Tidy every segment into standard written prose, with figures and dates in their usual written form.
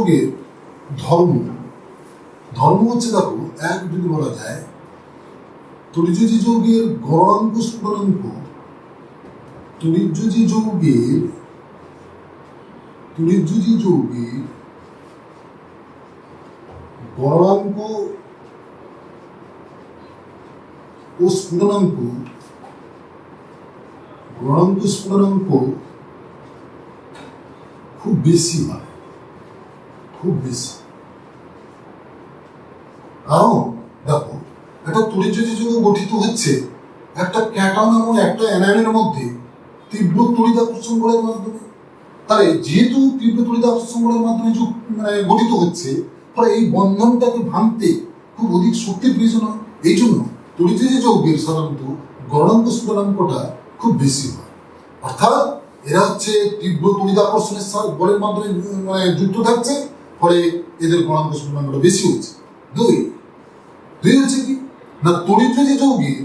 যৌগের ধর্ম হচ্ছে দেখো এক যদি বলা যায় তড়িৎযোজী যৌগের গড়াঙ্ক স্ফুটনাঙ্ক তড়িৎযোজী যৌগের গড়াঙ্ক ও স্ফুটনাঙ্ক খুব বেশি হয়, খুব বেশি। কারণ দেখো একটা তড়িৎযোজী যৌগ গঠিত হচ্ছে একটা ক্যাটায়ন এবং একটা অ্যানায়নের মধ্যে তীব্র তড়িৎাকর্ষণ বলের মাধ্যমে। তাহলে যেহেতু তীব্র তড়িৎাকর্ষণ বলের মাধ্যমে গঠিত হচ্ছে, ফলে এই বন্ধনটাকে ভাঙতে খুব অধিক শক্তির প্রয়োজন হয়। এই জন্য তড়িৎযোজী যৌগের সাধারণত গড়াঙ্ক স্ফুটনাঙ্কটা খুব বেশি হয়। অর্থাৎ এরা হচ্ছে তীব্র তড়িৎাকর্ষণের বলের মাধ্যমে যুক্ত থাকছে, ফলে এদের গড়াঙ্ক স্ফুটনাঙ্কটা বেশি হচ্ছে। দুই হচ্ছে কি না, তড়িৎযোজী যৌগের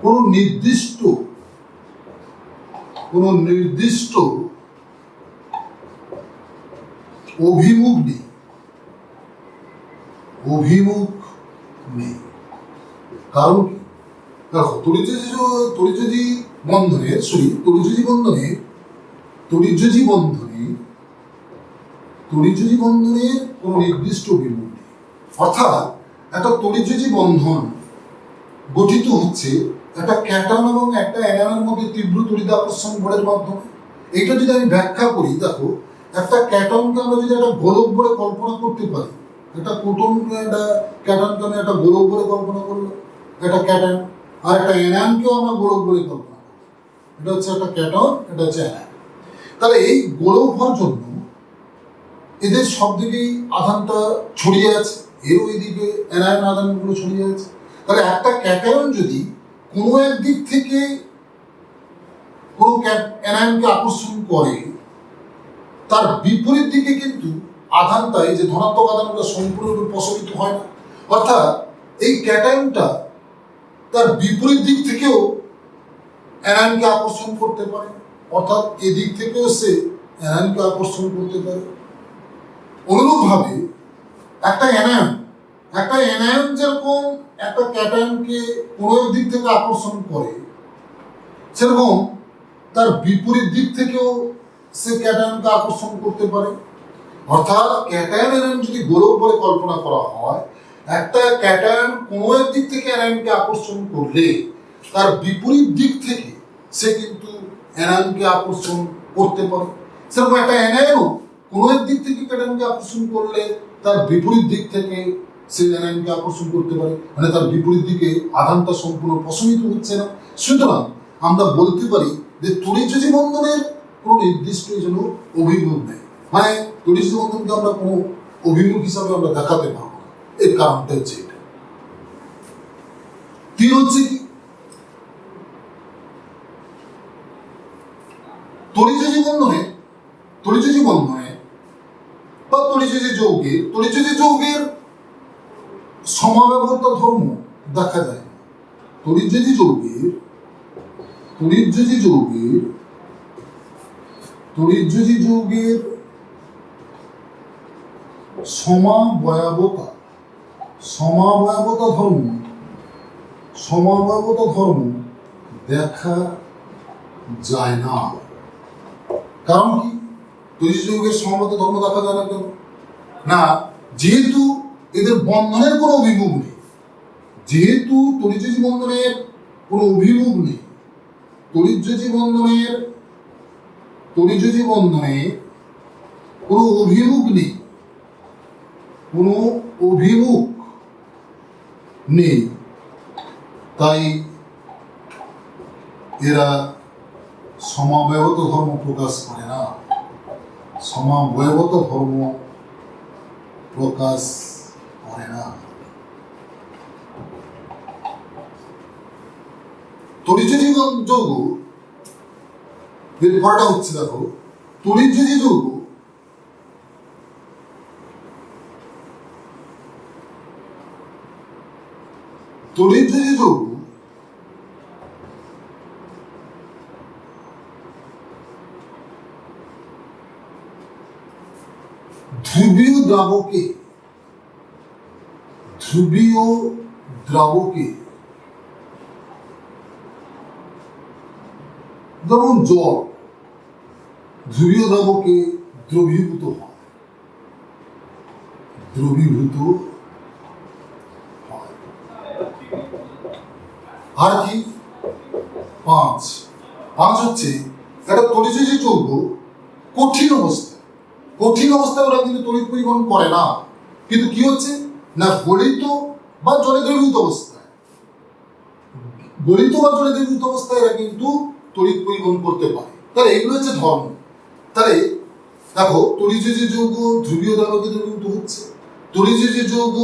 কোন নির্দিষ্ট অভিমুখ নেই। কারণ কি, দেখো তড়িৎযোজী বন্ধনের কোন নির্দিষ্ট অভিমুখ নেই। অর্থাৎ একটা তড়িৎযোজী বন্ধন গঠিত হচ্ছে একটা ক্যাটায়ন এবং একটা অ্যানায়নের মধ্যে তীব্র তড়িৎাকর্ষণ বলের মাধ্যমে। এটা যদি আমি ব্যাখ্যা করি, দেখো একটা ক্যাটায়নকে আমরা যদি একটা গোলক বলে কল্পনা করতে পারি, একটা ক্যাটায়নকে আমি একটা গোলক বলে কল্পনা করলাম, একটা ক্যাটায়ন, আর একটা অ্যানায়নকেও আমরা গোলক বলে কল্পনা করি। এটা হচ্ছে একটা ক্যাটায়ন, এটা হচ্ছে অ্যানায়ন। তাহলে এই গোলক হওয়ার জন্য এদের সব দিকেই আধানটা ছড়িয়ে আছে, এরও এইদিকে অ্যানায়ন আধানগুলো ছড়িয়ে আছে। তাহলে একটা ক্যাটায়ন যদি কোনো এক দিক থেকে কোনো অ্যানায়নকে আকর্ষণ করে, তার বিপরীত দিকে কিন্তু আধানটা, এই যে ধনাত্মক আধানগুলো সম্পূর্ণরূপে প্রসারিত হয় না। অর্থাৎ এই ক্যাটায়নটা তার বিপরীত দিক থেকেও অ্যানায়নকে আকর্ষণ করতে পারে, অর্থাৎ এদিক থেকেও সে অ্যানায়নকে আকর্ষণ করতে পারে। অনুরূপভাবে একটা অ্যানায়ন যেরকম একটা ক্যাটায়নকে কোনো এক দিক থেকে আকর্ষণ করে, সেরকম তার বিপরীত দিক থেকেও সে ক্যাটায়নকে আকর্ষণ করতে পারে। অর্থাৎ ক্যাটায়ন অ্যানায়ন যদি গোলক বলে কল্পনা করা হয়, একটা ক্যাটায়ন কোনো এক দিক থেকে অ্যানায়নকে আকর্ষণ করলে তার বিপরীত দিক থেকে সে কিন্তু অ্যানায়নকে আকর্ষণ করতে পারে। সেরকম একটা অ্যানায়নও কোনো এক দিক থেকে ক্যাটায়নকে আকর্ষণ করলে তার বিপরীত দিক থেকে সে অ্যানায়নকে আকর্ষণ করতে পারে, মানে তার বিপরীত দিকে আধানটা সম্পূর্ণ প্রশমিত হচ্ছে না। সুতরাং আমরা বলতে পারি যে তড়িৎযোজী বন্ধনের কোনো নির্দিষ্ট যেন অভিমুখ নেই, মানে তড়িৎযোজী বন্ধনকে আমরা কোনো অভিমুখ হিসাবে আমরা দেখাতে পারবো না। এর কারণটা হচ্ছে এটা। তিন হচ্ছে কি, তড়িৎযোজী বন্ধনে বা তড়িৎযোজী যৌগের সমাবেবতা ধর্ম দেখা যায়। তড়িৎযোজী যৌগের সমাবয়বতা ধর্ম দেখা যায় না। কারণ কি, তড়িৎযোজী যৌগের সমাবয়বতা ধর্ম দেখা যায় না কেন? না, যেহেতু এদের বন্ধনের কোনো অভিমুখ নেই, তড়িৎযোজী বন্ধনের কোনো অভিমুখ নেই, তড়িৎযোজী বন্ধনের কোনো অভিমুখ নেই, তাই এরা সমাবয়বতা ধর্ম প্রকাশ করে না। তড়িৎযোজী যৌগ ব্যাপারটা হচ্ছে, দেখো তড়িৎযোজী যৌগ তড়িৎযোজী যৌগ ধ্রুবীয় দ্রাবকে যেমন জল ধ্রুবীয় দ্রাবকে দ্রবীভূত হয় আর কি পাঁচ হচ্ছে একটা তড়িৎযোজী যৌগ কঠিন অবস্থায় ওরা কিন্তু তড়িৎ পরিবহন করে না, কিন্তু কি হচ্ছে না গলিত বা জলে দ্রবীভূত অবস্থায় এরা কিন্তু তড়িৎ পরিবহন করতে পারে। তাহলে এগুলো হচ্ছে ধর্ম। তাহলে দেখো, তড়িৎযোজী যৌগ ধ্রুবীয় দ্রাবকে দ্রবীভূত হচ্ছে, তড়িৎযোজী যৌগ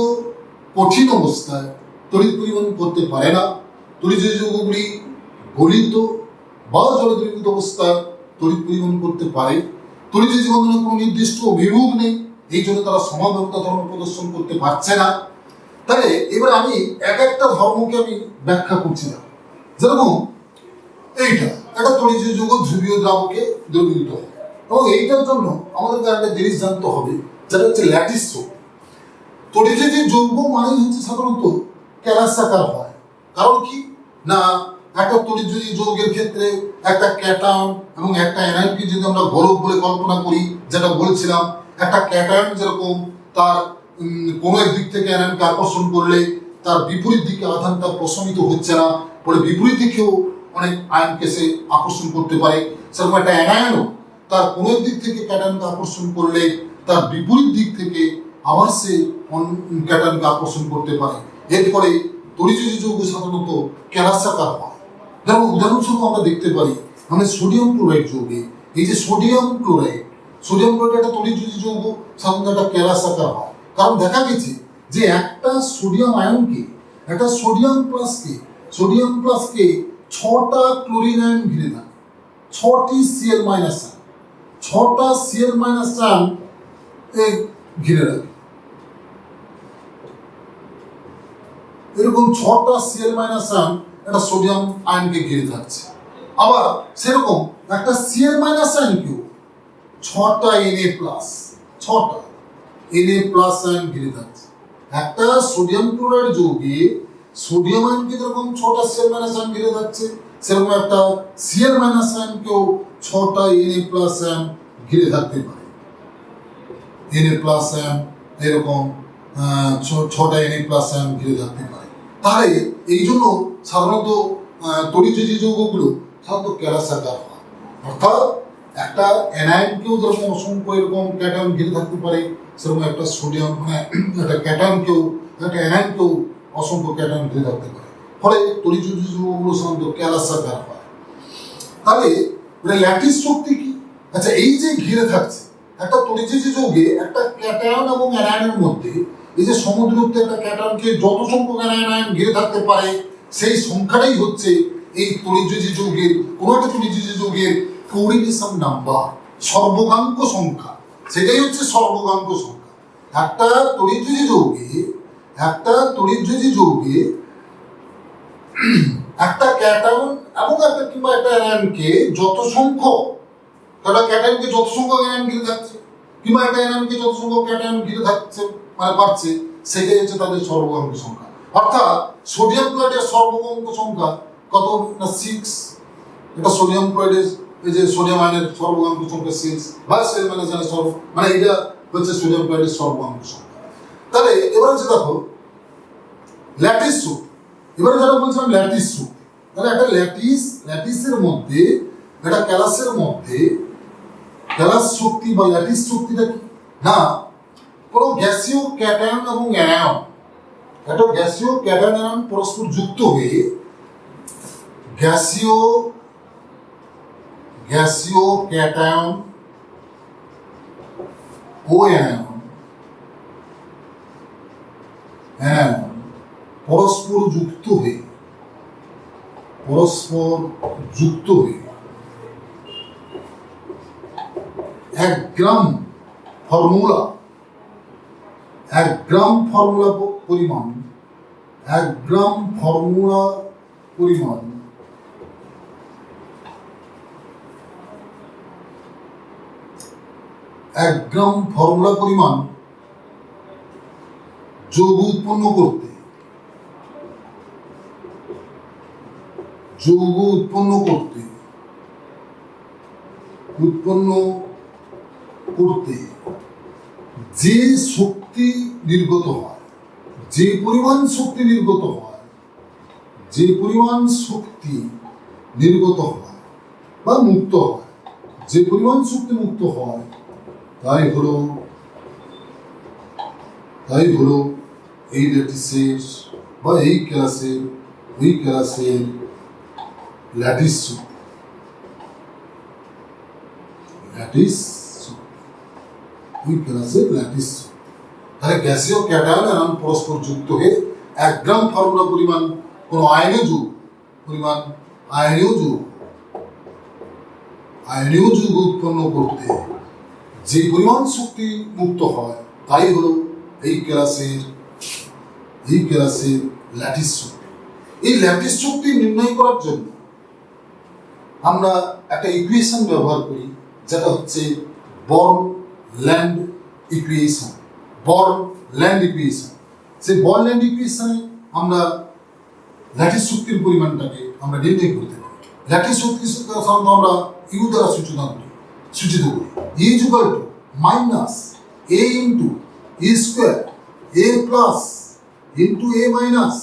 কঠিন অবস্থায় তড়িৎ পরিবহন করতে পারে না, তড়িৎযোজী যৌগগুলি গলিত বা জলে দ্রবীভূত অবস্থায় তড়িৎ পরিবহন করতে পারে। তড়িৎযোজী বন্ধনের কোনো নির্দিষ্ট অভিমুখ নেই, এই জন্য তারা সমাবেগতা ধর্ম প্রদর্শন করতে পারছে না। তাহলে এবার আমি এক একটা ধর্মকে আমি ব্যাখ্যা করছি না। যেরকম এইটা একটা তড়িৎযোজী যৌগ ধ্রুবীয় দ্রাবকে দ্রবীভূত হয়, এবং এইটার জন্য আমাদেরকে একটা জিনিস জানতে হবে, যেটা হচ্ছে ল্যাটিস শক্তি। তড়িৎযোজী যৌগ মানেই হচ্ছে সাধারণত ক্যালাসাকার হয়। কারণ কি না, একটা তড়িৎযোজী যৌগের ক্ষেত্রে একটা ক্যাটায়ন এবং একটা অ্যানায়নকে যদি আমরা গোলক বলে কল্পনা করি, যেটা বলছিলাম, একটা ক্যাটায়ন যেরকম তার কোনো এক দিক থেকে অ্যানায়নকে আকর্ষণ করলে তার বিপরীত দিকে আধানটা প্রশমিত হচ্ছে না, পরে বিপরীত দিকেও অনেক আয়নকে সে আকর্ষণ করতে পারে। সেরকম একটা অ্যানায়নও তার কোনো এক দিক থেকে ক্যাটায়নকে আকর্ষণ করলে তার বিপরীত দিক থেকে আবার সে ক্যাটায়নকে আকর্ষণ করতে পারে। এরপরে তড়িৎযোজী যৌগ সাধারণত ক্যালাসাকার হয়। যেমন উদাহরণস্বরূপ আমরা দেখতে পারি মানে সোডিয়াম ক্লোরাইড যৌগে, এই যে সোডিয়াম ক্লোরাইড একটা তড়িৎযোজী যৌগ সাধারণত একটা ক্যালাসাকার হয়। কারণ দেখা গেছে যে একটা সোডিয়াম আয়নকে, একটা সোডিয়াম প্লাসকে 6টা ক্লোরিন আয়ন ঘিরে থাকে, 6টি Cl- আয়ন, 6টা Cl- আয়ন ঘিরে রাখে। এরকম 6টা Cl- আয়ন একটা সোডিয়াম আয়নকে ঘিরে থাকছে। আবার সেরকম একটা Cl- আয়নকেও 6টা Na+ আয়ন ঘিরে থাকছে। একটা সোডিয়াম ক্লোরাইড যৌগে সোডিয়াম আয়নকে যেরকম 6টা Cl- আয়ন ঘিরে থাকছে, সেরকম একটা Cl- আয়নকেও 6টা Na+ আয়ন ঘিরে থাকতে পারে। Na+ আয়ন এরকম 6টা Na+ আয়ন ঘিরে থাকতে পারে। তাহলে এই জন্য সাধারণত তড়িৎযোজী যৌগগুলো সাধারণত ক্যালাসাকার হয়। অর্থাৎ একটা অ্যানায়নকেও যেরকম অসংখ্য এরকম ক্যাটায়ন ঘিরে থাকতে পারে, সেরকম একটা সোডিয়াম একটা ক্যাটায়নকেও, একটা অ্যানায়নকেও অসংখ্য ক্যাটায়ন ঘিরে থাকতে পারে। ফলে তড়িৎযোজী যৌগগুলো সাধারণত ক্যালাসাকার হয়। তাহলে ল্যাটিস শক্তি কি? আচ্ছা, এই যে ঘিরে থাকছে একটা তড়িৎযোজী যৌগে একটা ক্যাটায়ন এবং অ্যানায়নের মধ্যে, এই যে সমদূরত্বে একটা ক্যাটায়নকে যত সংখ্যক অ্যানায়ন ঘিরে থাকতে পারে, সেই সংখ্যাটাই হচ্ছে এই তড়িৎযোজী যৌগের, কোনো একটা তড়িৎযোজী যৌগের কোঅর্ডিনেশন নাম্বার, সর্বগাঙ্ক সংখ্যা। সেটাই হচ্ছে সর্বগাঙ্ক সংখ্যা। একটা তড়িৎযোজী যৌগে একটা ক্যাটায়ন এবং একটা কিংবা একটা অ্যানায়নকে যত সংখ্যক অ্যানায়ন ঘিরে থাকছে, কিংবা একটা অ্যানায়নকে যত সংখ্যক ক্যাটায়ন ঘিরে থাকছে মানে পাচ্ছে, সেটাই হচ্ছে তাদের সর্বগাঙ্ক সংখ্যা। অর্থাৎ সোডিয়াম ক্লোরাইডের সর্বগাঙ্ক সংখ্যা কত না 6। এটা সোডিয়াম ক্লোরাইডের, এই যে সোডিয়াম আয়নের সর্বগাঙ্ক সংখ্যা 6, বা Cl- আয়নের মানে এটা হচ্ছে সোডিয়াম ক্লোরাইডের সর্বগাঙ্ক সংখ্যা। তাহলে এবার হচ্ছে দেখো ল্যাটিস শক্তি। এবারে যারা বলছিলাম ল্যাটিস শক্তি, তাহলে একটা ল্যাটিসের মধ্যে, একটা ক্যালাসের মধ্যে ক্যালাস শক্তি বা ল্যাটিস শক্তিটা কি না, কোনো গ্যাসীয় ক্যাটায়ন এবং অ্যানায়ন, একটা গ্যাসীয় ক্যাটায়ন অ্যানায়ন পরস্পর যুক্ত হয়ে গ্যাসীয় ক্যাটায়ন ও অ্যানায়ন পরস্পর যুক্ত হয়ে 1 গ্রাম ফর্মুলা পরিমাণ 1 গ্রাম ফর্মুলা পরিমাণ যৌগ উৎপন্ন করতে যে শক্তি নির্গত হয়, যে পরিমাণ শক্তি নির্গত হয় বা মুক্ত হয়, যে পরিমাণ শক্তি মুক্ত হয় তাই হলো এই ল্যাটিসের বা এই ক্লাসের ল্যাটিস তাহলে গ্যাসীয় ক্যাটায়ন আয়ন পরস্পর যুক্ত হয়ে 1 গ্রাম ফর্মুলা পরিমাণ কোন আয়নীয় যৌগ উৎপন্ন করতে যে পরিমাণ শক্তি মুক্ত হয় তাই হলো এই ক্লাসের ল্যাটিস শক্তি। এই ল্যাটিস শক্তি নির্ণয় করার জন্য আমরা একটা ইকুয়েশন ব্যবহার করি, যেটা হচ্ছে বর্ন-ল্যান্ড ইকুয়েশন। সেই বর্ন-ল্যান্ড ইকুয়েশনে আমরা ল্যাটিস শক্তির পরিমাণটাকে আমরা নির্ণয় করতে পারি। ল্যাটিস শক্তির সাধারণত আমরা ইউ দ্বারা সূচিত করি, E equal to minus A into E square A plus into A minus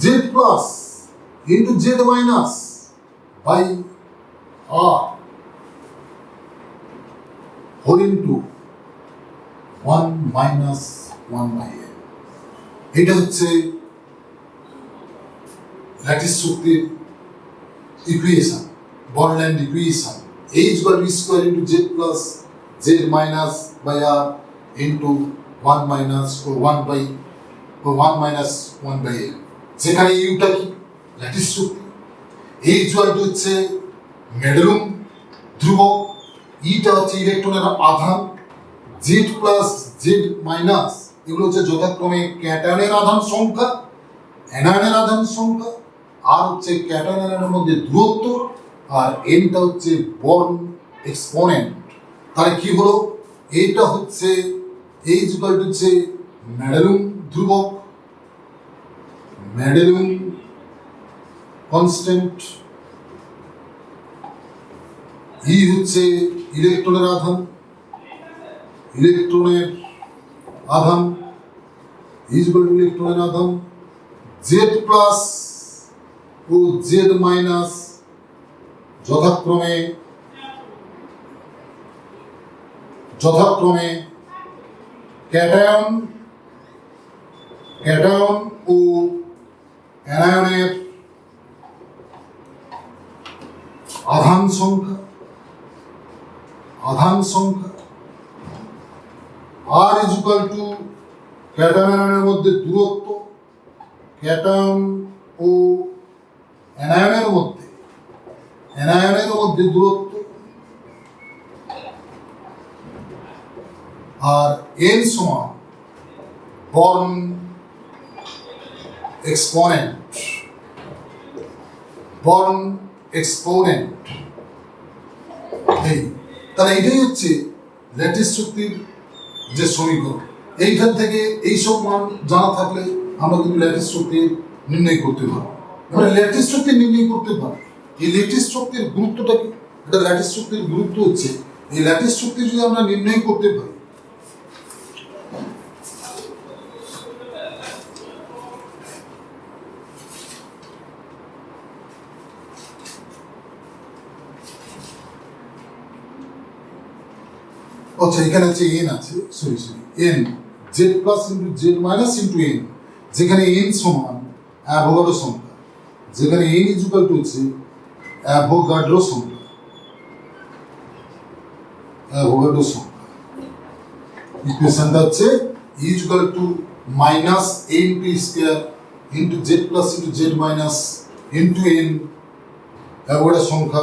Z plus into Z minus by R whole into 1 minus 1 by N. এটা হচ্ছে ল্যাটিস শক্তির equation, Born Lande equation. A is equal to E square into Z plus Z minus by R into 1 minus 1 minus 1 by L। যেখানে Yuta কি lattice Shakti, A is equal to হচ্ছে মেডেলুম ধ্রুবক, ইটা হচ্ছে ইলেকট্রনের আধান, Z plus Z minus এগুলো হচ্ছে যথাক্রমে ক্যাটায়নের আধান সংখ্যা, অ্যানায়নের আধান সংখ্যা, আর হচ্ছে ক্যাটায়ন অ্যানায়নের মধ্যে দূরত্ব, আর এনটা হচ্ছে বর্ন এক্সপোনেন্ট। তাহলে কি হলো, এইটা হচ্ছে এই ইকুয়াল টু হচ্ছে মেডেলুম ধ্রুবক, মেডেলুম কনস্ট্যান্ট, ই হচ্ছে ইলেকট্রনের আধান, ইকুয়াল টু ইলেকট্রনের আধান, জেড প্লাস ও জেড মাইনাস যথাক্রমে ক্যাটায়ন ও অ্যানায়নের আধান সংখ্যা, আর ইজ ইকুয়াল টু ক্যাটায়ন অ্যানায়নের মধ্যে দূরত্ব, ক্যাটায়ন ও অ্যানায়নের মধ্যে দূরত্ব, আর এন সমান বর্ন এক্সপোনেন্ট। এই তাহলে এটাই হচ্ছে ল্যাটিস শক্তির যে সমীকরণ। এইখান থেকে এইসব মান জানা থাকলে আমরা কিন্তু ল্যাটিস শক্তি নির্ণয় করতে পারবো। আমরা ল্যাটিস শক্তি নির্ণয় করতে পারি। এই ল্যাটিস শক্তির গুরুত্বটা কি? এটা ল্যাটিস শক্তির গুরুত্ব হচ্ছে, এই ল্যাটিস শক্তি যদি আমরা নির্ণয় করতে পারি, আচ্ছা এখানে হচ্ছে এন আছে, N Z plus into Z minus into N, যেখানে এন সমান অ্যাভোগাড্রো সংখ্যা, যেখানে এন ইজ ইকুয়াল টু হচ্ছে অ্যাভোগাড্রো সংখ্যা, ইকুয়েশনটা হচ্ছে is equal to minus A into square into Z plus into Z minus into N Avogadro সংখ্যা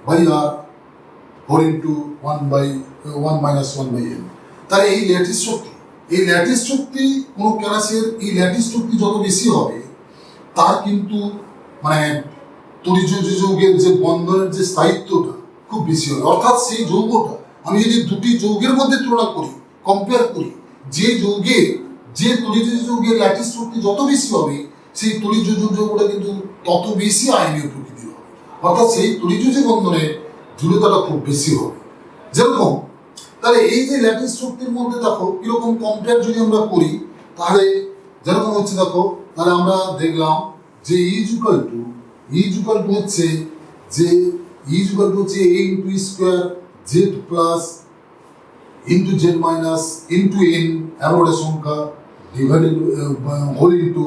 by R whole into 1 minus 1 by n। তাহলে এই ল্যাটিস শক্তি এই ল্যাটিস শক্তি কোনো ক্যালাসের এই ল্যাটিস শক্তি যত বেশি হবে তার কিন্তু মানে তড়িৎ যৌগের যে বন্ধনের যে স্থায়িত্বটা খুব বেশি হবে। অর্থাৎ সেই যৌগটা আমি যদি দুটি যৌগের মধ্যে তুলনা করি, কম্পেয়ার করি, যে যৌগের যে তড়িৎ যৌগের ল্যাটিস শক্তি যত বেশি হবে সেই তড়িৎ যৌগটা কিন্তু তত বেশি আয়নীয় প্রকৃতির হবে। অর্থাৎ সেই তড়িৎ বন্ধনের দৃঢ়তাটা খুব বেশি হবে। যেরকম তাহলে এই যে ল্যাটিস শক্তির মধ্যে দেখো কিরকম কম্পেয়ার যদি আমরা করি, তাহলে যেরকম হচ্ছে দেখো, তাহলে আমরা দেখলাম যে ইজ ইকুয়াল টু হচ্ছে যে a into square Z plus into Z minus into N Avogadro সংখ্যা divided whole into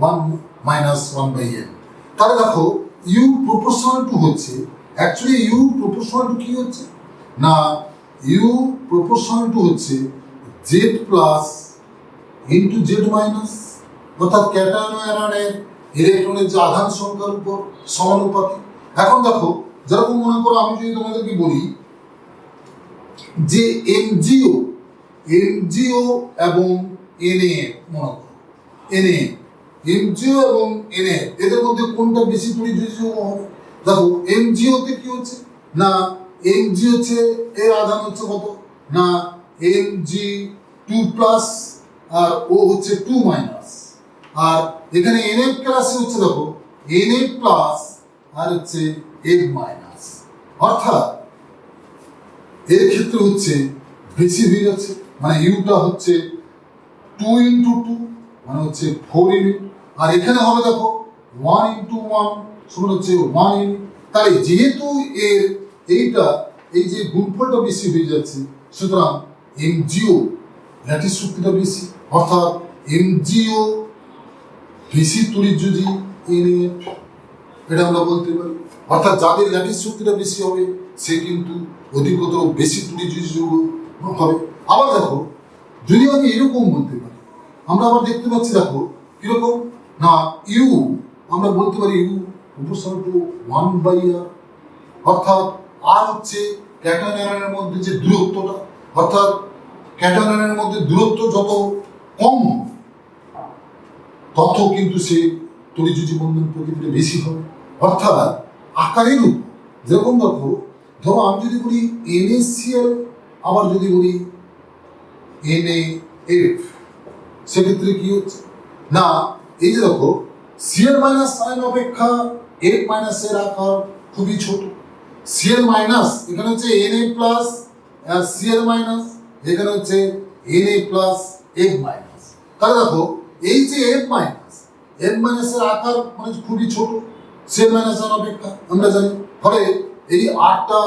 1 minus 1/n। তাহলে দেখো ইউ প্রপোর্শনাল টু হচ্ছে, অ্যাকচুয়ালি ইউ প্রপোর্শনাল টু কি হচ্ছে না, ইউ প্রপোর্শনাল টু হচ্ছে Z plus into Z minus, অর্থাৎ cation ও অ্যানায়নের ইলেকট্রনের যে আধান সংখ্যার উপর সমানুপাতিক। এখন দেখো যেরকম মনে করো আমি যদি তোমাদেরকে বলি যে এমজিও এবং এনএ, মনে করো এমজিও এবং এনএ এদের মধ্যে কোনটা বেশি তড়িৎ যৌগ হবে? দেখো এমজিওতে কি হচ্ছে না, এমজি হচ্ছে এর আধান হচ্ছে কত না Mg2+ আর ও হচ্ছে 2 মাইনাস, আর এখানে NF ক্লাসে হচ্ছে দেখো Na+ আর হচ্ছে N মাইনাস। অর্থাৎ এর ক্ষেত্রে হচ্ছে বেশি হয়ে যাচ্ছে, মানে ইউটা হচ্ছে 2 ইন্টু 2 মানে হচ্ছে 4 ইউনিট, আর এখানে হবে দেখো 1 ইন্টু 1 সমান হচ্ছে 1 ইউনিট। তাই যেহেতু এর এইটা এই যে গুণফলটা বেশি হয়ে যাচ্ছে, সুতরাং এমজিও ল্যাটিস শক্তিটা বেশি, অর্থাৎ এমজিও বেশি তড়িৎযোজী এনএফ, এটা আমরা বলতে পারি। অর্থাৎ যাদের ল্যাটিস শক্তিটা বেশি হবে সে কিন্তু অধিকতর বেশি তড়িৎযোজী যৌগ হবে। আবার দেখো যদি আমি এরকম বলতে পারি, আমরা আবার দেখতে পাচ্ছি দেখো কিরকম না, ইউ আমরা বলতে পারি ইউ প্রপোর্শনাল টু 1/r, অর্থাৎ আর হচ্ছে ক্যাটায়ন আয়নের মধ্যে যে দূরত্বটা, অর্থাৎ ক্যাটায়ন আয়নের মধ্যে দূরত্ব যত কম তত কিন্তু সে তড়িৎযোজী বন্ধন প্রকৃতিতে বেশি হবে। অর্থাৎ আকারের উপর যেরকম দেখো, ধরো আমি যদি বলি NaCl আবার যদি বলি NaF, সেক্ষেত্রে কি হচ্ছে না, এই যে দেখো Cl মাইনাস আয়ন অপেক্ষা F মাইনাস এর আকার খুবই ছোট। Cl মাইনাস এখানে হচ্ছে Na+ আর Cl মাইনাস এখানে হচ্ছে Na+ F মাইনাস। তাহলে দেখো এই যে F মাইনাস এর আকার মানে খুবই ছোট Cl মাইনাস এর অপেক্ষা আমরা জানি। ফলে এই আরটা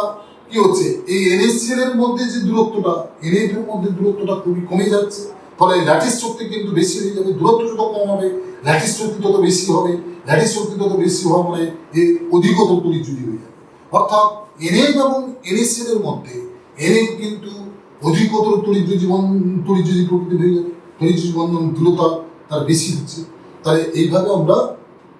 কি হচ্ছে, এই NaCl এর মধ্যে যে দূরত্বটা NF এর মধ্যে দূরত্বটা খুবই কমে যাচ্ছে, ফলে ল্যাটিস শক্তি কিন্তু বেশি হয়ে যাবে। দূরত্ব যত কম হবে ল্যাটিস শক্তি তত বেশি হবে, ল্যাটিস শক্তি তত বেশি হওয়া মানে এই অধিকতর তড়িৎযোজী হয়ে যাবে। অর্থাৎ NF এবং NaCl এর মধ্যে NF কিন্তু অধিকতর তড়িৎযোজী প্রকৃতি হয়ে যাবে, তড়িৎযোজী বন্ধন দূরতা তার বেশি হচ্ছে। তাহলে এইভাবে আমরা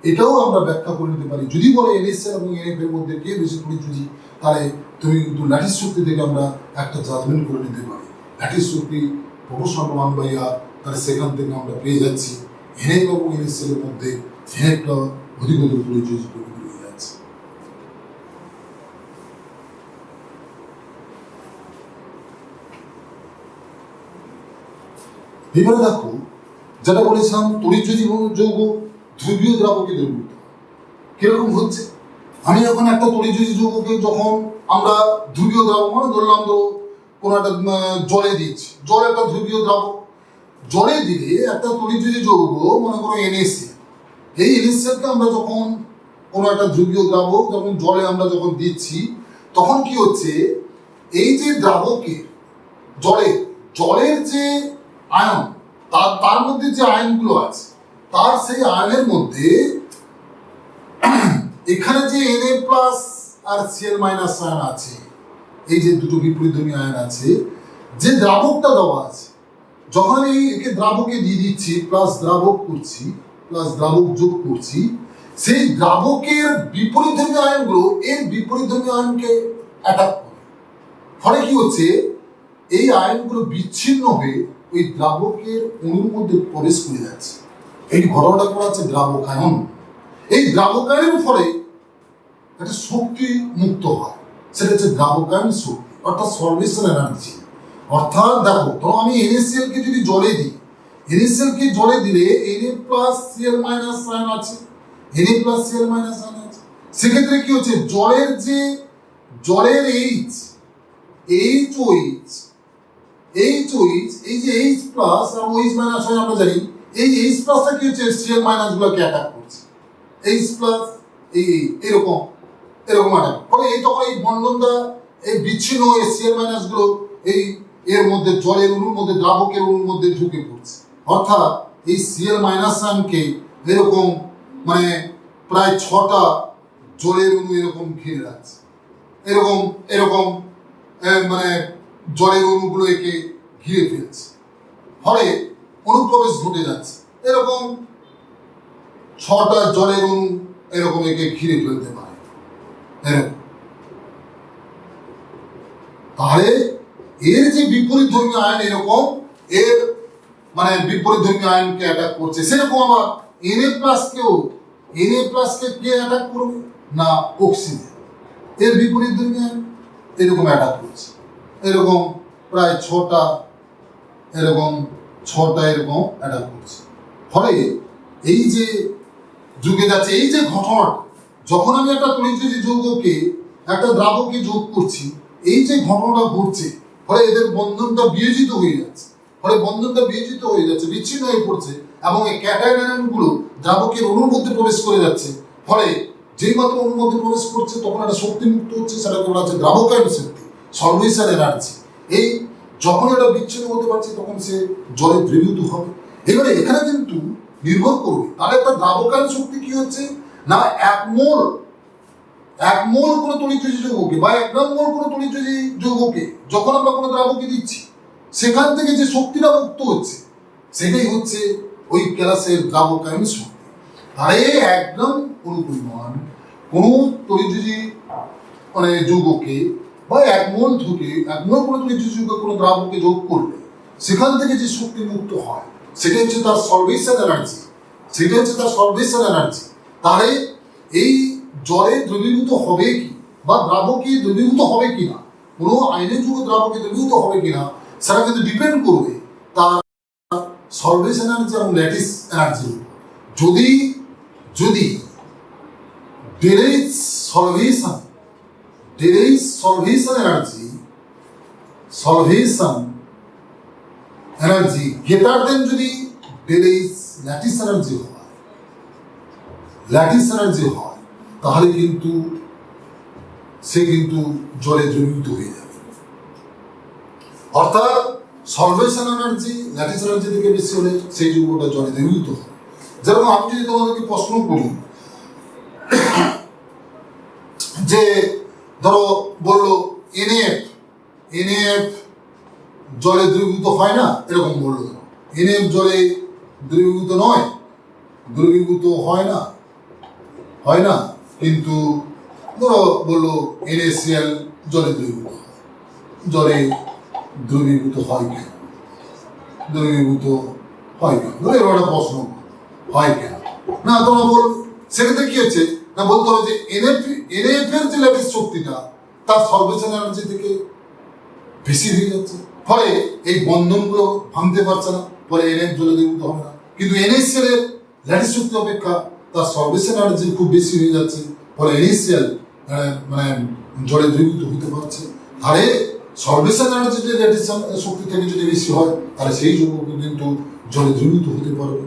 এটাও আমরা ব্যাখ্যা করে নিতে পারি। যদি বলে NaCl এবং NF এর মধ্যে কে বেশি তড়িৎযোজী, তাহলে তুমি কিন্তু ল্যাটিস শক্তি থেকে আমরা একটা জাজমেন্ট করে নিতে পারি। Lattice Shakti proportional to 1/r, তাহলে সেখান থেকে আমরা পেয়ে যাচ্ছি NF এবং NaCl এর মধ্যে NFটা অধিকতর তড়িৎযোজী প্রকৃতি হয়ে যাচ্ছে। এবারে দেখো যেটা বলেছিলাম তড়িৎযোজী যৌগ ধ্রুবীয় দ্রাবকে দ্রবীভূত কিরকম হচ্ছে। আমি যখন একটা তড়িৎযোজী যৌগকে যখন আমরা ধ্রুবীয় দ্রাবক মানে ধরলাম তো কোনো একটা জলে দিচ্ছি, জল একটা ধ্রুবীয় দ্রাবক, জলে দিলে একটা তড়িৎযোজী যৌগ মনে করো NaCl, এই NaClকে আমরা যখন কোনো একটা ধ্রুবীয় দ্রাবক যখন জলে আমরা যখন দিচ্ছি, তখন কি হচ্ছে এই যে দ্রাবকের জলের যে আয়ন তার মধ্যে যে আয়নগুলো আছে, তার সেই আয়নের মধ্যে এখানে যে Na+ আর Cl মাইনাস আয়ন আছে, এই যে দুটো বিপরীতধর্মী আয়ন আছে, যে দ্রাবকটা দেওয়া আছে, যখন আমি একে দ্রাবকে দিয়ে দিচ্ছি প্লাস দ্রাবক করছি প্লাস দ্রাবক যোগ করছি, সেই দ্রাবকের বিপরীতধর্মী আয়নগুলো এর বিপরীতধর্মী আয়নকে অ্যাটাক করে। ফলে কি হচ্ছে এই আয়নগুলো বিচ্ছিন্ন হয়ে ওই দ্রাবকের অণুর মধ্যে প্রবেশ করে যাচ্ছে। এই ঘটনাটা করা হচ্ছে দ্রাবকায়ন। এই দ্রাবকায়নের ফলে একটা শক্তি মুক্ত হয়, সেটা হচ্ছে দ্রাবকায়ন শক্তি, অর্থাৎ সলভেশন এনার্জি। অর্থাৎ দেখো, ধরো আমি NaCl কে যদি জলে দিই, NaCl কে জলে দিলে Na+Cl- আয়ন আছে, Na+Cl- আয়ন আছে। সেক্ষেত্রে কি হচ্ছে, জলের এই যে H প্লাস আর OH মাইনাস হয়, আমরা জানি এই H প্লাসটা কি হচ্ছে, Cl মাইনাস গুলোকে অ্যাটাক করছে। H প্লাস এরকম অ্যাটাক ফলে এই তখন এই বন্ধনটা, এই বিচ্ছিন্ন Cl মাইনাস গুলো এর মধ্যে জলের অণুর মধ্যে, দ্রাবকের অণুর মধ্যে ঢুকে পড়ছে। অর্থাৎ এই Cl- আয়নকে এরকম মানে প্রায় 6টা জলের অণু এরকম ঘিরে রাখছে, এরকম মানে জলের অণুগুলো একে ঘিরে ফেলছে, ফলে অনুপ্রবেশ ঘটে যাচ্ছে। এরকম 6টা জলের অণু এরকম একে ঘিরে ফেলতে পারে এরকম। তাহলে এর যে বিপরীত ধর্মী আয়ন এরকম এর মানে বিপরীত ধর্মী আয়নকে অ্যাটাক করছে, সেরকম আমার Na+ কে কে অ্যাটাক করবে না, অক্সিজেন। এর বিপরীত ধর্মী আয়ন এরকম অ্যাটাক করছে, এরকম প্রায় 6টা এরকম অ্যাটাক করছে। ফলে এই যে যুগে যাচ্ছে, এই যে ঘটনা, যখন আমি একটা তড়িৎ যৌগকে একটা দ্রাবকে যোগ করছি, এই যে ঘটনাটা ঘটছে, ফলে এদের বন্ধনটা বিয়োজিত হয়ে যাচ্ছে, বিচ্ছিন্ন হয়ে পড়ছে, এবং এই ক্যাটায়ন আয়নগুলো দ্রাবকের অণুর মধ্যে প্রবেশ করে যাচ্ছে। ফলে যেই মাত্র অণুর মধ্যে প্রবেশ করছে, তখন একটা শক্তি মুক্ত হচ্ছে, সেটাকে বলা হচ্ছে দ্রাবকায়ন শক্তি, সলভেশন এনার্জি। এই যখন এটা বিচ্ছিন্ন হতে পারছে, তখন সে জলে দ্রবীভূত হবে। এবারে এখানে কিন্তু নির্ভর করবে, তাহলে একটা দ্রাবকায়ন শক্তি কি হচ্ছে না, এক মোল কোনো তড়িৎ যৌগকে বা 1 গ্রাম মোল কোনো তড়িৎ যৌগকে যখন আমরা কোনো দ্রাবকে দিচ্ছি, সেখান থেকে যে শক্তিটা মুক্ত হচ্ছে, সেটাই হচ্ছে ওই ক্লাসের দ্রাবকায়ন শক্তি। আর এই 1 গ্রাম পরিমাণ কোনো তড়িৎ মানে যৌগকে বা 1 মোল কোনো তড়িৎ যৌগ কোনো দ্রাবকে যোগ করলে সেখান থেকে যে শক্তি মুক্ত হয়, সেটা হচ্ছে তার সলভেশন এনার্জি। তাহলে এই জলে দ্রবীভূত হবে কি বা দ্রাবকে দ্রবীভূত হবে কিনা, কোনো আয়নের যৌগ দ্রাবকে দ্রবীভূত হবে কিনা, সেটা কিন্তু ডিপেন্ড করবে তার সলভেশন এনার্জি এবং ল্যাটিস এনার্জির উপর। যদি ডেরেজ সলভেশন এনার্জি গ্রেটার দেন যদি ডেরেজ ল্যাটিস এনার্জি হয়, তাহলে কিন্তু সে কিন্তু জলে দ্রবীভূত হয়ে যাবে। অর্থাৎ সলভেশন এনার্জি ল্যাটিস এনার্জি থেকে বেশি হলে সেই যৌগটা জলে দ্রবীভূত হয়। যেরকম আমি যদি তোমাদেরকে প্রশ্ন করি যে ধরো বললো NaF জলে দ্রবীভূত হয় না, এরকম বললো, NaF জলে দ্রবীভূত নয়, দ্রবীভূত হয় না, কিন্তু ধরো বললো NaCl জলে দ্রবীভূত হয় কেন, এবার একটা প্রশ্ন হয় কেন না, তোমরা বলবে সেক্ষেত্রে কি হচ্ছে না, বলতে হবে যে NaF এর যে ল্যাটিস শক্তিটা তার সলভেশন এনার্জি থেকে বেশি হয়ে যাচ্ছে, ফলে এই বন্ধনগুলো ভাঙতে পারছে না, ফলে NaF জলে দ্রবীভূত হবে না। কিন্তু NaCl এর ল্যাটিস শক্তি অপেক্ষা তার সলভেশন এনার্জি খুব বেশি হয়ে যাচ্ছে, ফলে NaCl মানে জলে দ্রবীভূত হতে পারছে। তাহলে সলভেশন এনার্জি ল্যাটিস শক্তি থেকে যদি বেশি হয়, তাহলে সেই যৌগ কিন্তু জলে দ্রবীভূত হতে পারবে।